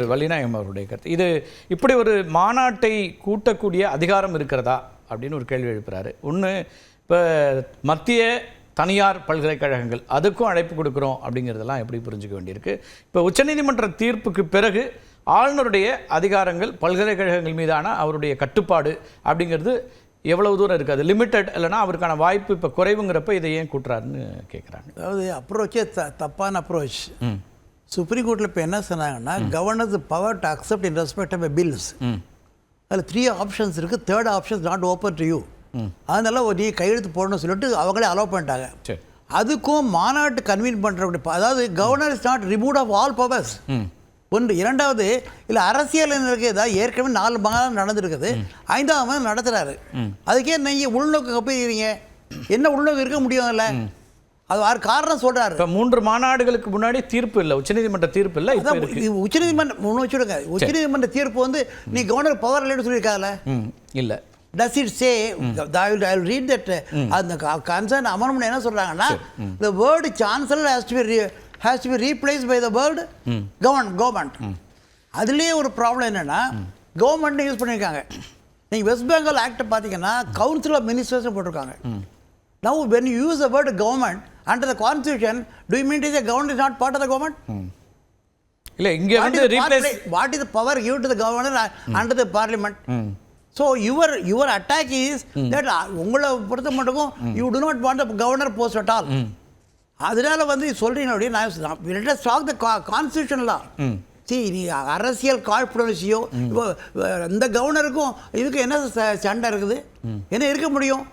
திரு வள்ளிநாயகம் அவருடைய கருத்து. இது இப்படி ஒரு மாநாட்டை கூட்டக்கூடிய அதிகாரம் இருக்கிறதா அப்படின்னு ஒரு கேள்வி எழுப்புறாரு. ஒன்று, இப்போ மத்திய தனியார் பல்கலைக்கழகங்கள் அதுக்கும் அழைப்பு கொடுக்குறோம் அப்படிங்கிறதெல்லாம் எப்படி புரிஞ்சுக்க வேண்டியிருக்கு. இப்போ உச்சநீதிமன்ற தீர்ப்புக்கு பிறகு ஆளுநருடைய அதிகாரங்கள் பல்கலைக்கழகங்கள் மீதான அவருடைய கட்டுப்பாடு அப்படிங்கிறது எவ்வளவு தூரம் இருக்குது, லிமிட்டட் இல்லைனா அவருக்கான வாய்ப்பு இப்போ குறைவுங்கிறப்ப இதை ஏன் கூட்டுறாருன்னு கேட்குறாங்க. அதாவது அப்ரோச்சே தப்பான அப்ரோச். சுப்ரீம் கோர்ட்டில் இப்போ என்ன சொன்னாங்கன்னா, governors power to accept in respect of bills. அதில் 3 ஆப்ஷன்ஸ் இருக்குது. 3rd options not open to you. அதனால நீ கையெழுத்து போடணும்னு சொல்லிட்டு அவங்களே அலோவ் பண்ணிட்டாங்க. அதுக்கும் மாநாட்டு கன்வீன் பண்ணுற, அதாவது governor is not remove of all powers. ஒன்று. இரண்டாவது, இல்லை அரசியல் இருக்குது, ஏதாவது ஏற்கனவே 4 மாதம் நடந்துருக்குது, 5ஆம் மாதம் நடத்துகிறாரு. அதுக்கே நீங்கள் உள்நோக்கு போயிருக்கீங்க, என்ன உள்நோக்கு இருக்க முடியும்? இல்லை, அது யார் காரணம் சொல்கிறாரு. இப்போ 3 மாநாடுகளுக்கு முன்னாடி தீர்ப்பு இல்லை, உச்சநீதிமன்ற தீர்ப்பு இல்லை. உச்சநீதிமன்றம் ஒன்று வச்சுடுங்க, உச்சநீதிமன்ற தீர்ப்பு வந்து நீ கவர்னர் பவர் இல்லைன்னு சொல்லியிருக்காங்கல்ல. இல்லை. Does it say, I will read that, அந்த concern amendment என்ன சொல்கிறாங்கன்னா, the word chancellor has to be replaced by the word government. அதுலேயே ஒரு ப்ராப்ளம் என்னென்னா, கவர்மெண்ட் யூஸ் பண்ணியிருக்காங்க. நீங்கள் வெஸ்ட் பெங்கால் ஆக்டை பார்த்தீங்கன்னா கவுன்சில் ஆஃப் மினிஸ்டர்ஸ் போட்டிருக்காங்க. Now when you use the word government under the constitution, do you mean to say government is not part of the government? இல்லை, இங்கே வந்து what is the power given to the governor under the parliament? So your attack is that உங்களை பொறுத்த மட்டும் you do not want the governor post at all. அதனால வந்து சொல்றீங்க அப்படியே நான் let us talk the constitutional law. See, நீ அரசியல் காழ்ப்புணர்ச்சியோ இந்த கவர்னருக்கும் இதுக்கு என்ன சண்டை இருக்குது, என்ன இருக்க முடியும்?